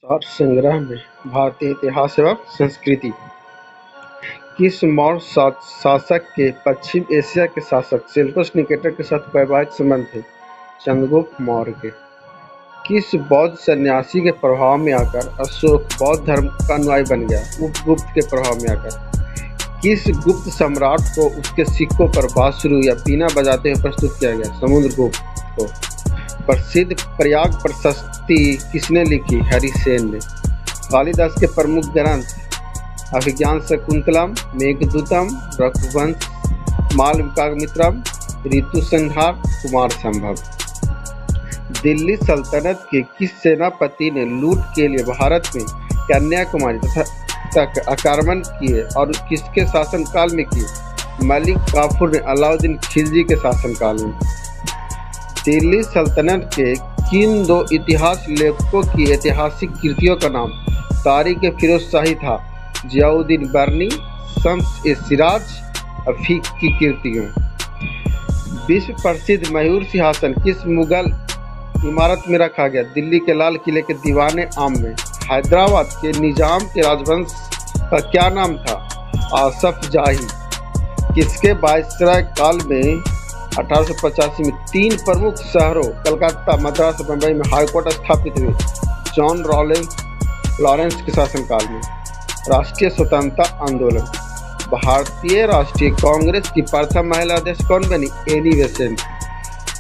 सार संग्रह में भारतीय इतिहास एवं संस्कृति। किस मौर्य शासक के पश्चिम एशिया के शासक सेल्यूकस निकेटर के साथ वैवाहिक संबंध थे? चंद्रगुप्त मौर्य के। किस बौद्ध सन्यासी के प्रभाव में आकर अशोक बौद्ध धर्म का अनुयायी बन गया? उपगुप्त के प्रभाव में आकर। किस गुप्त सम्राट को उसके सिक्कों पर बांसुरी या बीना बजाते हुए प्रस्तुत किया गया? समुद्रगुप्त को। प्रसिद्ध प्रयाग प्रशस्ति किसने लिखी? हरिसेन ने। कालिदास के प्रमुख ग्रंथ अभिज्ञान शकुंतलम, मेघदूतम, रघुवंश, मालविकाग्निमित्रम, ऋतुसंहार, कुमार संभव। दिल्ली सल्तनत के किस सेनापति ने लूट के लिए भारत में कन्याकुमारी तक आक्रमण किए और किसके शासनकाल में किए? मलिक काफूर ने अलाउद्दीन खिलजी के शासनकाल में। दिल्ली सल्तनत के किन दो इतिहास लेखकों की ऐतिहासिक कृतियों का नाम तारीख फिरोज शाही था? जियाउद्दीन बर्नी, शम्स-ए-सिराज, अफीक की कृतियों। विश्व प्रसिद्ध मयूर सिंहासन किस मुगल इमारत में रखा गया? दिल्ली के लाल किले के दीवाने आम में। हैदराबाद के निजाम के राजवंश का क्या नाम था? आसफ जाही। किसके वायसराय काल में 1885 में तीन प्रमुख शहरों कलकत्ता, मद्रास और बम्बई में हाईकोर्ट स्थापित हुए? जॉन लॉरेंस के शासनकाल में। राष्ट्रीय स्वतंत्रता आंदोलन। भारतीय राष्ट्रीय कांग्रेस की प्रथम महिला अध्यक्ष कौन बनी? Annie Besant.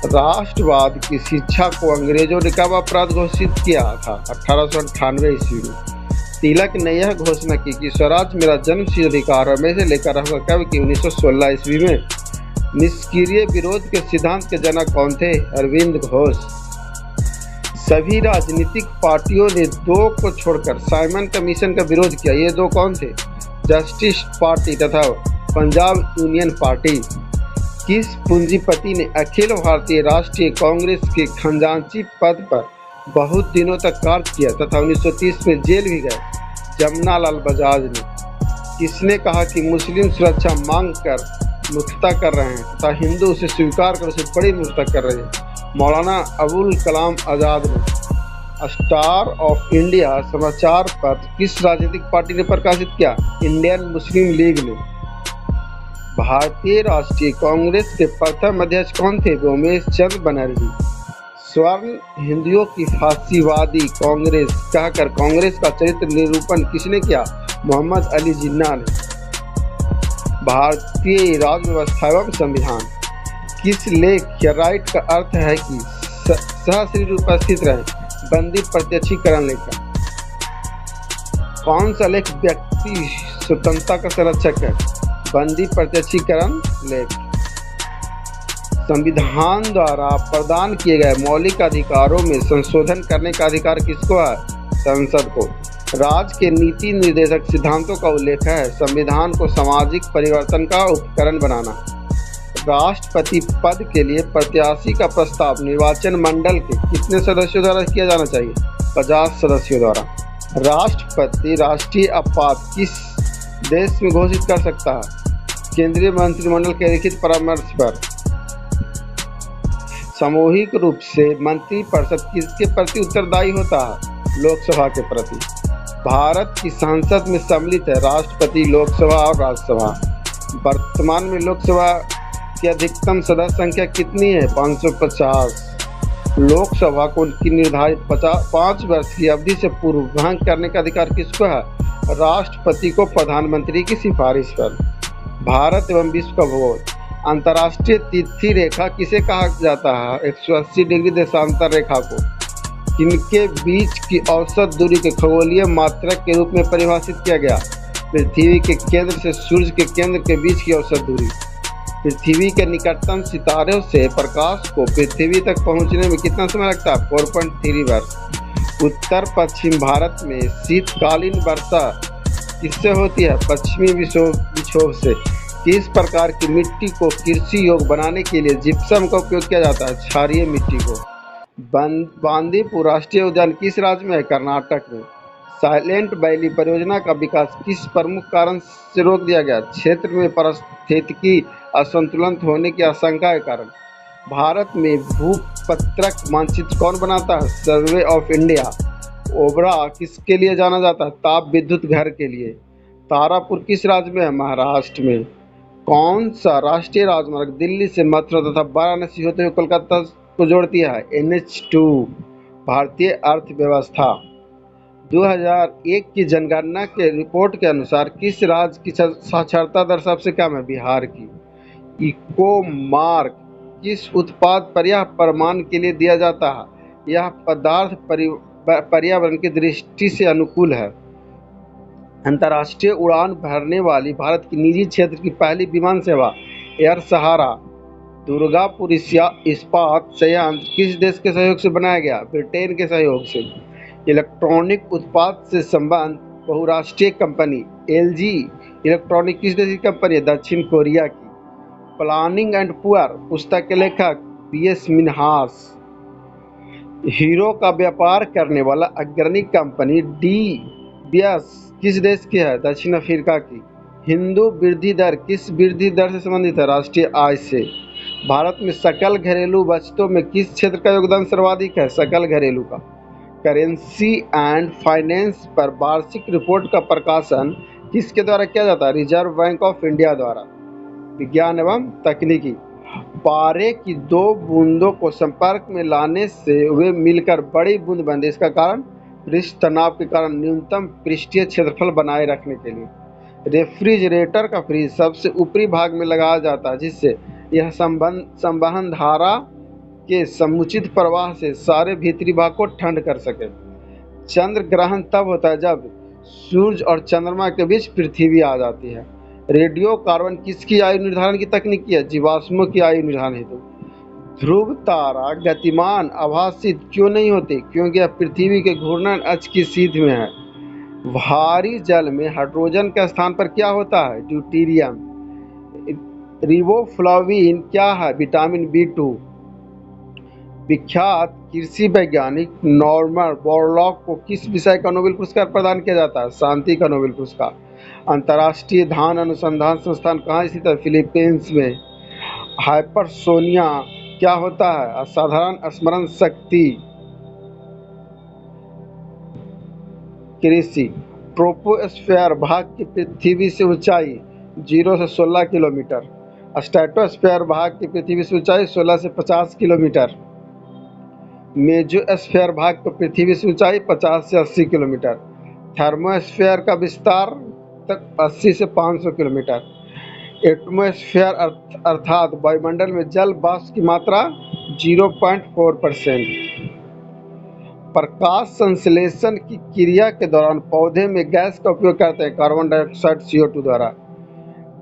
राष्ट्रवाद की शिक्षा को अंग्रेजों ने कब अपराध घोषित किया था? 1898 ईस्वी में। तिलक ने यह घोषणा की कि स्वराज मेरा जन्मसिद्ध अधिकार है, मैं इसे लेकर रहूंगा कब की? 1916 ईस्वी में। निष्क्रिय विरोध के सिद्धांत के जनक कौन थे? अरविंद घोष। सभी राजनीतिक पार्टियों ने दो को छोड़कर साइमन कमीशन का विरोध किया। ये दो कौन थे? जस्टिस पार्टी तथा पंजाब यूनियन पार्टी। किस पूंजीपति ने अखिल भारतीय राष्ट्रीय कांग्रेस के खजांची पद पर बहुत दिनों तक कार्य किया तथा 1930 में जेल भी गए? जमनालाल बजाज ने। किसने कहा कि मुस्लिम सुरक्षा मांग कर मूर्खता कर रहे हैं तथा हिंदू उसे स्वीकार कर उसे बड़ी मूर्खता कर रहे हैं? मौलाना अबुल कलाम आज़ाद ने। स्टार ऑफ इंडिया समाचार पत्र किस राजनीतिक पार्टी ने प्रकाशित किया? इंडियन मुस्लिम लीग ने। भारतीय राष्ट्रीय कांग्रेस के प्रथम अध्यक्ष कौन थे? उमेश चंद्र बनर्जी। स्वर्ण हिंदुओं की फांसीवादी कांग्रेस कहकर कांग्रेस का चरित्र निरूपण किसने किया? मोहम्मद अली जिन्ना ने। भारतीय राज्य व्यवस्था एवं संविधान। किस लेख या राइट का अर्थ है कि सहशरीर उपस्थित रहे? बंदी प्रत्यक्षीकरण लेख। कौन सा लेख व्यक्ति स्वतंत्रता का संरक्षक है? बंदी प्रत्यक्षीकरण लेख। संविधान द्वारा प्रदान किए गए मौलिक अधिकारों में संशोधन करने का अधिकार किसको है? संसद को। राज्य के नीति निर्देशक सिद्धांतों का उल्लेख है? संविधान को सामाजिक परिवर्तन का उपकरण बनाना। राष्ट्रपति पद के लिए प्रत्याशी का प्रस्ताव निर्वाचन मंडल के कितने सदस्यों द्वारा किया जाना चाहिए? 50 सदस्यों द्वारा। राष्ट्रपति राष्ट्रीय आपात किस देश में घोषित कर सकता है? केंद्रीय मंत्रिमंडल के लिखित परामर्श पर। सामूहिक रूप से मंत्रिपरिषद किसके प्रति उत्तरदायी होता है? लोकसभा के प्रति। भारत की संसद में सम्मिलित है राष्ट्रपति, लोकसभा और राज्यसभा। वर्तमान में लोकसभा की अधिकतम सदस्य संख्या कितनी है? 550। लोकसभा को उनकी निर्धारित 5 वर्ष की अवधि से पूर्व भंग करने का अधिकार किसको है? राष्ट्रपति को प्रधानमंत्री की सिफारिश पर। भारत एवं विश्व का भूगोल। अंतर्राष्ट्रीय तिथि रेखा किसे कहा जाता है? 180 डिग्री देशांतर रेखा को। किनके बीच की औसत दूरी के खगोलीय मात्रक के रूप में परिभाषित किया गया? पृथ्वी के केंद्र से सूर्य के केंद्र के बीच की औसत दूरी। पृथ्वी के निकटतम सितारों से प्रकाश को पृथ्वी तक पहुंचने में कितना समय लगता है? 4.3 वर्ष। उत्तर पश्चिम भारत में शीतकालीन वर्षा किससे होती है? पश्चिमी विक्षोभ से। किस प्रकार की मिट्टी को कृषि योग्य बनाने के लिए जिप्सम का उपयोग किया जाता है? क्षारीय मिट्टी को। बांदीपुर राष्ट्रीय उद्यान किस राज्य में है? कर्नाटक में। साइलेंट वैली परियोजना का विकास किस प्रमुख कारण से रोक दिया गया? क्षेत्र में पारिस्थितिकी असंतुलन होने की आशंका के कारण। भारत में भूपत्रक मानचित्र कौन बनाता है? Survey of India. ओबरा किसके लिए जाना जाता है? ताप विद्युत घर के लिए। तारापुर किस राज्य में है? महाराष्ट्र में। कौन सा राष्ट्रीय राजमार्ग दिल्ली से मथुरा तथा वाराणसी होते हुए कोलकाता को जोड़ती है? NH2। भारतीय अर्थव्यवस्था 2001 की जनगणना के रिपोर्ट के अनुसार किस राज्य की साक्षरता दर सबसे कम है? बिहार की। इको मार्क किस उत्पाद पर यह प्रमाण के लिए दिया जाता है? यह पदार्थ पर्यावरण की दृष्टि से अनुकूल है। अंतर्राष्ट्रीय उड़ान भरने वाली भारत की निजी क्षेत्र की पहली विमान सेवा एयर सहारा। दुर्गापुर इस्पात संयंत्र किस देश के सहयोग से बनाया गया? ब्रिटेन के सहयोग से। इलेक्ट्रॉनिक उत्पाद से संबंध बहुराष्ट्रीय कंपनी LG इलेक्ट्रॉनिक किस देश की कंपनी है? दक्षिण कोरिया की। प्लानिंग एंड पुअर पुस्तक के लेखक BS मिन्हास। हीरो का व्यापार करने वाला अग्रणी कंपनी DBS किस देश की है? दक्षिण अफ्रीका की। हिंदू वृद्धि दर किस वृद्धि दर से संबंधित है? राष्ट्रीय आय से। भारत में सकल घरेलू बचतों में किस क्षेत्र का योगदान सर्वाधिक है? सकल घरेलू का। करेंसी एंड फाइनेंस पर वार्षिक रिपोर्ट का प्रकाशन किसके द्वारा किया जाता है? रिजर्व बैंक ऑफ इंडिया द्वारा। विज्ञान एवं तकनीकी पारे की दो बूंदों को संपर्क में लाने से वे मिलकर बड़ी बूंद बनती है। इसका कारण पृष्ठ तनाव के कारण न्यूनतम पृष्ठीय क्षेत्रफल बनाए रखने के लिए। रेफ्रिजरेटर का फ्रिज सबसे ऊपरी भाग में लगाया जाता है जिससे यह संवहन धारा के समुचित प्रवाह से सारे भीतरी भाग को ठंड कर सके। चंद्र ग्रहण तब होता है जब सूर्य और चंद्रमा के बीच पृथ्वी आ जाती है। रेडियो कार्बन किसकी आयु निर्धारण की तकनीक है? जीवाश्मों की आयु निर्धारण हेतु। ध्रुव तारा गतिमान आभासित क्यों नहीं होती? क्योंकि यह पृथ्वी के घूर्णन अक्ष की सीध में है। भारी जल में हाइड्रोजन के स्थान पर क्या होता है? ड्यूटेरियम। रिबोफ्लाविन क्या है? Vitamin B2। विख्यात कृषि वैज्ञानिक नॉर्मन बोरलॉग को किस विषय का नोबेल पुरस्कार प्रदान किया जाता है? शांति का नोबेल पुरस्कार। अंतर्राष्ट्रीय धान अनुसंधान संस्थान कहाँ स्थित है? फिलीपींस में। हाइपरसोनिया क्या होता है? असाधारण स्मरण शक्ति। कृषि ट्रोपोस्फीयर भाग की पृथ्वी से ऊंचाई 0 से 16 किलोमीटर। स्ट्रेटोस्फीयर भाग की पृथ्वी से ऊंचाई 16 से 50 किलोमीटर। मेसोस्फीयर भाग की पृथ्वी से ऊंचाई 50 से 80 किलोमीटर। थर्मोस्फीयर का विस्तार तक 80 से 500 किलोमीटर। एटमॉस्फेयर अर्थात वायुमंडल में जल वाष्प की मात्रा 0.4%। प्रकाश संश्लेषण की क्रिया के दौरान पौधे में गैस का उपयोग करते हैं कार्बन डाइऑक्साइड CO2 द्वारा।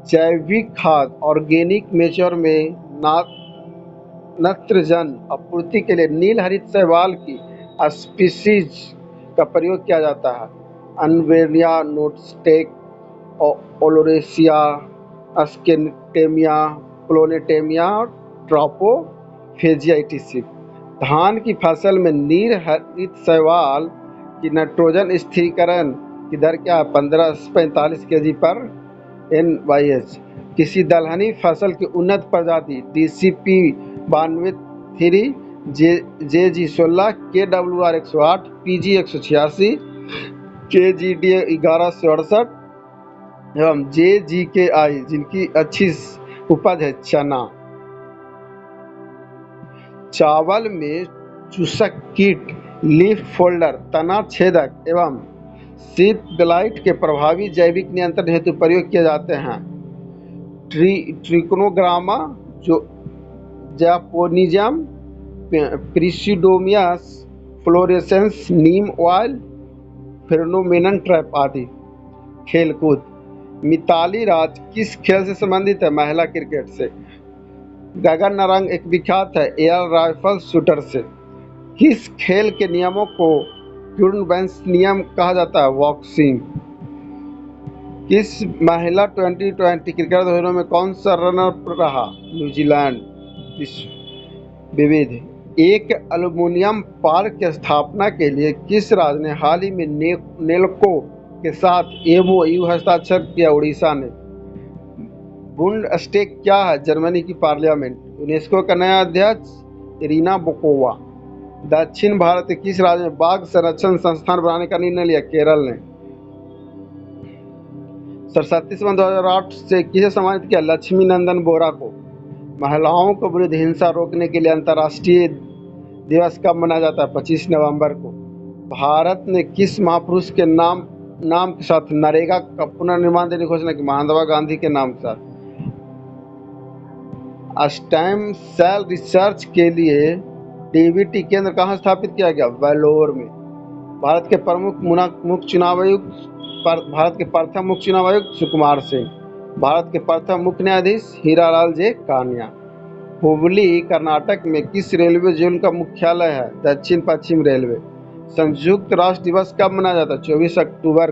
जैविक खाद ऑर्गेनिक मेच्योर में नत्रजन आपूर्ति के लिए नील हरित शैवाल की स्पीशीज का प्रयोग किया जाता है। अनवेरिया नोटस्टेक ओलोरेसिया अस्केटेमिया प्लोनेटेमिया ट्रोपोफेजिया etc। धान की फसल में नील हरित शैवाल की नाइट्रोजन स्थिरीकरण की दर क्या है? 15 से 45 kg पर NYH। किसी दलहनी फसल की उन्नत प्रजाति DCP 92 JG 16 KWR 108 PG 186 KGD 1168 एवं JGKI जिनकी अच्छी उपज है। चना। चावल में चूसक कीट लीफ फोल्डर तना छेदक एवं शीत ब्लाइट के प्रभावी जैविक नियंत्रण हेतु प्रयोग किए जाते हैं। ट्रिकोनोग्रामा जो जापोनिजम प्रिसिडोमियस फ्लोरेसेंस नीम ऑयल फेरोमोन ट्रैप आदि। खेलकूद मिताली राज किस खेल से संबंधित है? महिला क्रिकेट से। गगन नारंग एक विख्यात है एयर राइफल शूटर से। किस खेल के नियमों को क्यूर्नबैंस नियम कहा जाता है? बॉक्सिंग। किस महिला 2020 क्रिकेट धोनों में कौन सा रनर रहा? न्यूजीलैंड। विविध एक एल्युमिनियम पार्क की स्थापना के लिए किस राज्य ने हाल ही में नेल्को के साथ MOU हस्ताक्षर किया? उड़ीसा ने। बुंडस्टेग क्या है? जर्मनी की पार्लियामेंट। यूनेस्को का नया अध्यक्ष इरिना बोकोवा। दक्षिण भारत के किस राज्य में बाघ संरक्षण संस्थान बनाने का निर्णय लिया? केरल ने। सरस्वती सम्मान 2008 से किसे सम्मानित किया? लक्ष्मी नंदन बोरा को। महिलाओं को विरुद्ध हिंसा रोकने के लिए अंतर्राष्ट्रीय दिवस कब मनाया जाता है? 25 नवंबर को। भारत ने किस महापुरुष के नाम के साथ नरेगा का पुनर्निर्माण देने की घोषणा की? महात्मा गांधी के नाम के साथ। स्टेम सेल रिसर्च के लिए डीबीटी केंद्र कहाँ स्थापित किया गया? वेलोर में। भारत के प्रथम मुख्य चुनाव आयुक्त सुकुमार सिंह। भारत के प्रथम मुख्य न्यायाधीश हीरालाल जे कान्या। हुबली कर्नाटक में किस रेलवे जोन का मुख्यालय है? दक्षिण पश्चिम रेलवे। संयुक्त राष्ट्र दिवस कब मनाया जाता है? 24 अक्टूबर।